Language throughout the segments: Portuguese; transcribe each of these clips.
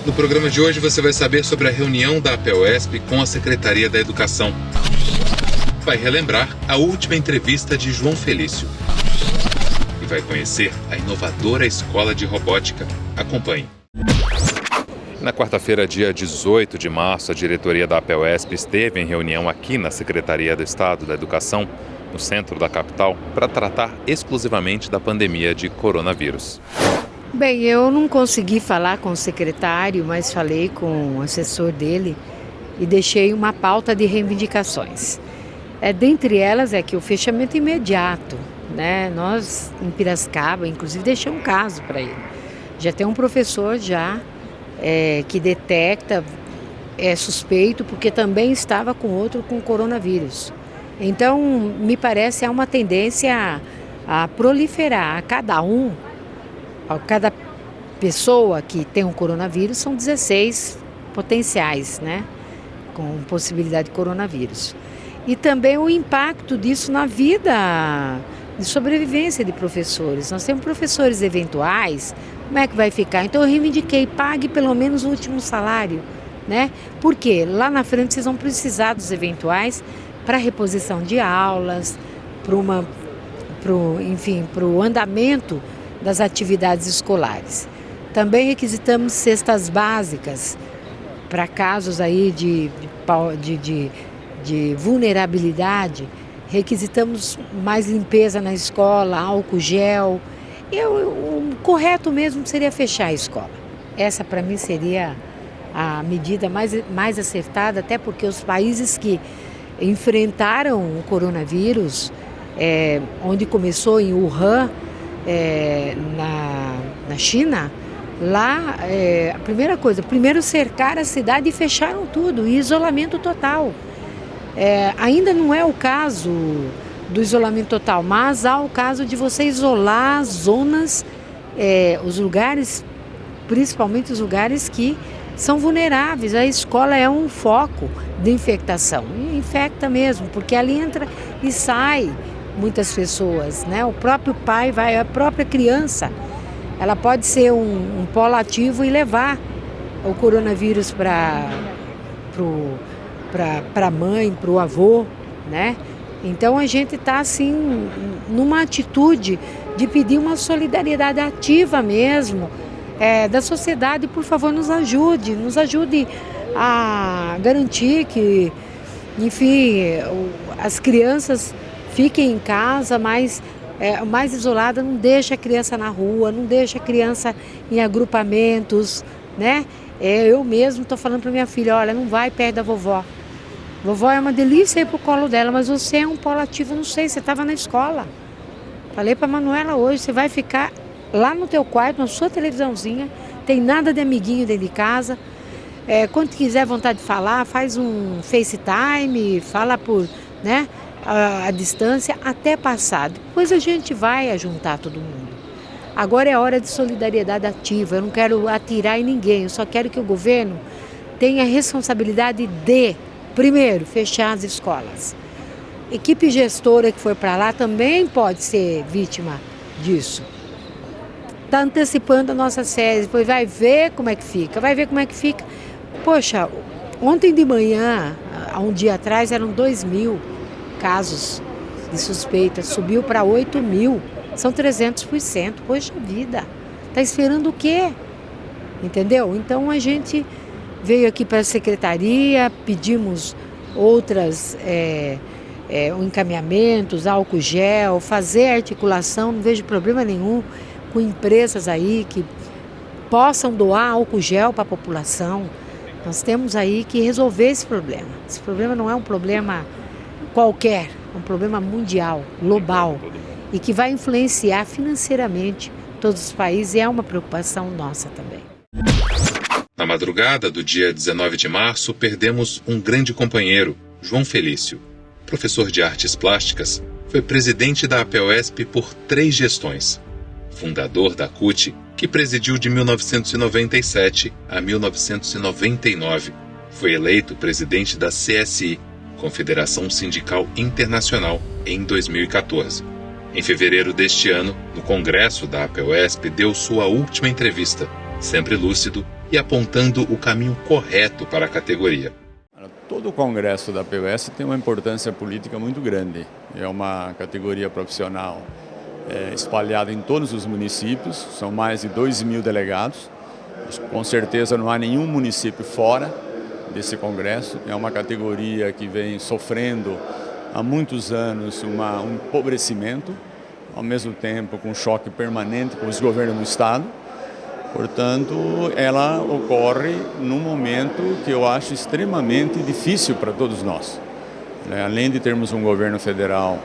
No programa de hoje você vai saber sobre a reunião da APEUESP com a Secretaria da Educação. Vai relembrar a última entrevista de João Felício. E vai conhecer a inovadora escola de robótica. Acompanhe. Na quarta-feira, dia 18 de março, a diretoria da APEUESP esteve em reunião aqui na Secretaria do Estado da Educação, no centro da capital, para tratar exclusivamente da pandemia de coronavírus. Bem, eu não consegui falar com o secretário, mas falei com o assessor dele e deixei uma pauta de reivindicações. Dentre elas é que o fechamento imediato, né? Nós, em Piracicaba, inclusive, deixamos um caso para ele. Já tem um professor que detecta, é suspeito, porque também estava com outro com coronavírus. Então, me parece há uma tendência a proliferar. Cada pessoa que tem um coronavírus são 16 potenciais, né? Com possibilidade de coronavírus. E também o impacto disso na vida de sobrevivência de professores. Nós temos professores eventuais, como é que vai ficar? Então eu reivindiquei, pague pelo menos o último salário, né? Porque lá na frente vocês vão precisar dos eventuais para reposição de aulas, para o andamento das atividades escolares. Também requisitamos cestas básicas para casos aí de vulnerabilidade. Requisitamos mais limpeza na escola, álcool gel. O correto mesmo seria fechar a escola. Essa para mim seria a medida mais acertada, até porque os países que enfrentaram o coronavírus, onde começou em Wuhan, na China, lá a primeira coisa, primeiro cercaram a cidade e fecharam tudo, e isolamento total. Ainda não é o caso do isolamento total, mas há o caso de você isolar zonas, os lugares, principalmente os lugares que são vulneráveis. A escola é um foco de infectação, e infecta mesmo, porque ali entra e sai muitas pessoas, né? O próprio pai vai, a própria criança, ela pode ser um polo ativo e levar o coronavírus para a mãe, para o avô, né? Então a gente está assim numa atitude de pedir uma solidariedade ativa mesmo da sociedade. Por favor, nos ajude a garantir que, enfim, as crianças fiquem em casa, mais isolada, não deixa a criança na rua, não deixa a criança em agrupamentos, né? Eu mesmo estou falando para minha filha, olha, não vai perto da vovó. Vovó é uma delícia ir pro colo dela, mas você é um polo ativo, não sei, você estava na escola. Falei para a Manuela hoje, você vai ficar lá no teu quarto, na sua televisãozinha, tem nada de amiguinho dentro de casa. Quando quiser vontade de falar, faz um FaceTime, fala por, né, a distância até passar. Depois a gente vai juntar todo mundo. Agora é hora de solidariedade ativa, eu não quero atirar em ninguém, eu só quero que o governo tenha a responsabilidade de, primeiro, fechar as escolas. Equipe gestora que for para lá também pode ser vítima disso. Está antecipando a nossa série, depois vai ver como é que fica, Poxa, ontem de manhã, há um dia atrás, eram 2.000 casos de suspeita, subiu para 8.000, são 300%, poxa vida, está esperando o quê? Entendeu? Então a gente veio aqui para a secretaria, pedimos outras encaminhamentos, álcool gel, fazer articulação, não vejo problema nenhum com empresas aí que possam doar álcool gel para a população. Nós temos aí que resolver esse problema. Esse problema não é um problema qualquer, é um problema mundial, global, e que vai influenciar financeiramente todos os países, e é uma preocupação nossa também. Na madrugada do dia 19 de março, perdemos um grande companheiro, João Felício. Professor de artes plásticas, foi presidente da APEUESP por 3 gestões. Fundador da CUT, que presidiu de 1997 a 1999. Foi eleito presidente da CSI, Confederação Sindical Internacional, em 2014. Em fevereiro deste ano, no Congresso da APEUESP, deu sua última entrevista, sempre lúcido e apontando o caminho correto para a categoria. Todo o congresso da APUESP tem uma importância política muito grande. É uma categoria profissional espalhada em todos os municípios, são mais de 2.000 delegados. Com certeza não há nenhum município fora desse congresso. É uma categoria que vem sofrendo há muitos anos um empobrecimento, ao mesmo tempo com um choque permanente com os governos do Estado. Portanto, ela ocorre num momento que eu acho extremamente difícil para todos nós. Além de termos um governo federal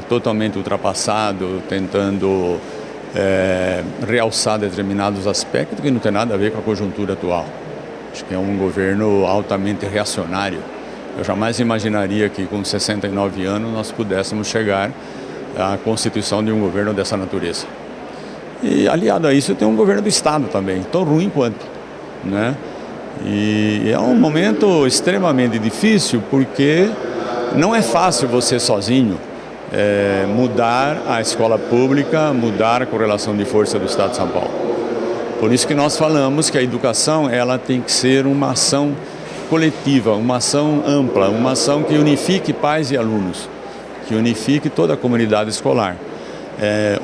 totalmente ultrapassado, tentando realçar determinados aspectos que não tem nada a ver com a conjuntura atual. Acho que é um governo altamente reacionário. Eu jamais imaginaria que com 69 anos nós pudéssemos chegar à constituição de um governo dessa natureza. E aliado a isso tem um governo do Estado também, tão ruim quanto, né? E é um momento extremamente difícil porque não é fácil você sozinho mudar a escola pública, mudar a correlação de força do Estado de São Paulo. Por isso que nós falamos que a educação ela tem que ser uma ação coletiva, uma ação ampla, uma ação que unifique pais e alunos, que unifique toda a comunidade escolar.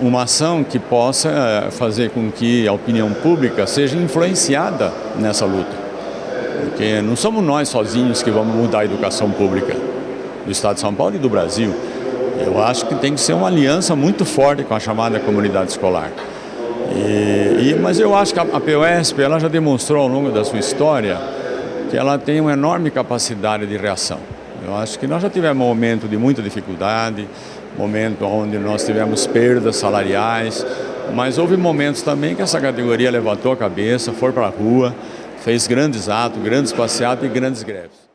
Uma ação que possa fazer com que a opinião pública seja influenciada nessa luta. Porque não somos nós sozinhos que vamos mudar a educação pública do Estado de São Paulo e do Brasil. Eu acho que tem que ser uma aliança muito forte com a chamada comunidade escolar. Mas eu acho que a APUESP ela já demonstrou ao longo da sua história que ela tem uma enorme capacidade de reação. Eu acho que nós já tivemos um momento de muita dificuldade, momento onde nós tivemos perdas salariais, mas houve momentos também que essa categoria levantou a cabeça, foi para a rua, fez grandes atos, grandes passeatas e grandes greves.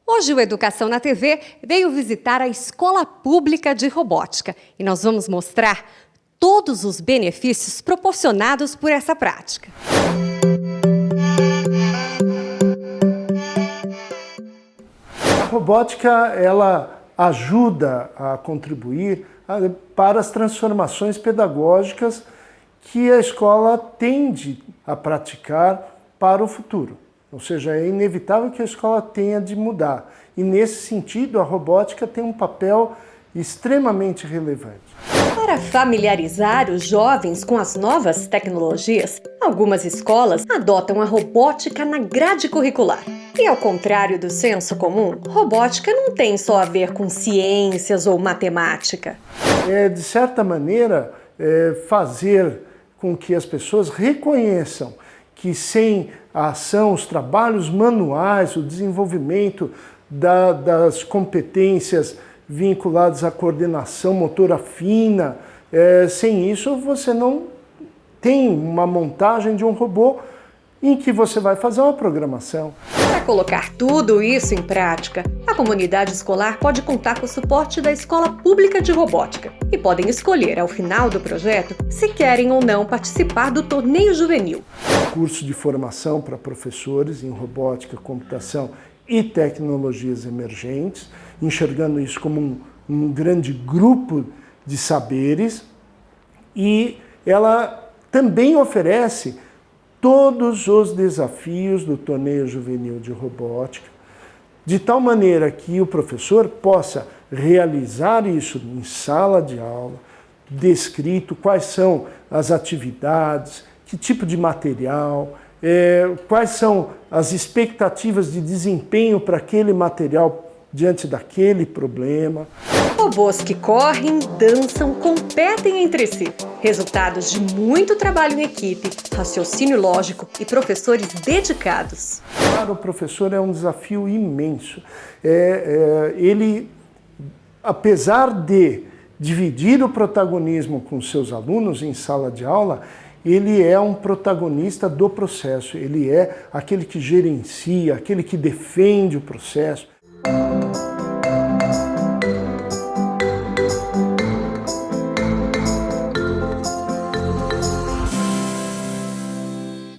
Hoje o Educação na TV veio visitar a Escola Pública de Robótica e nós vamos mostrar todos os benefícios proporcionados por essa prática. A robótica ela ajuda a contribuir para as transformações pedagógicas que a escola tende a praticar para o futuro. Ou seja, é inevitável que a escola tenha de mudar. E nesse sentido, a robótica tem um papel extremamente relevante. Para familiarizar os jovens com as novas tecnologias, algumas escolas adotam a robótica na grade curricular. E ao contrário do senso comum, robótica não tem só a ver com ciências ou matemática. De certa maneira, fazer com que as pessoas reconheçam que sem a ação, os trabalhos manuais, o desenvolvimento das competências vinculadas à coordenação motora fina, sem isso você não tem uma montagem de um robô em que você vai fazer uma programação. Para colocar tudo isso em prática, a comunidade escolar pode contar com o suporte da Escola Pública de Robótica e podem escolher, ao final do projeto, se querem ou não participar do torneio juvenil. Curso de formação para professores em robótica, computação e tecnologias emergentes, enxergando isso como um grande grupo de saberes, e ela também oferece todos os desafios do torneio juvenil de robótica, de tal maneira que o professor possa realizar isso em sala de aula, descrito quais são as atividades, que tipo de material, quais são as expectativas de desempenho para aquele material diante daquele problema. Robôs que correm, dançam, competem entre si. Resultados de muito trabalho em equipe, raciocínio lógico e professores dedicados. Para o professor é um desafio imenso. Ele, apesar de dividir o protagonismo com seus alunos em sala de aula, ele é um protagonista do processo, ele é aquele que gerencia, aquele que defende o processo.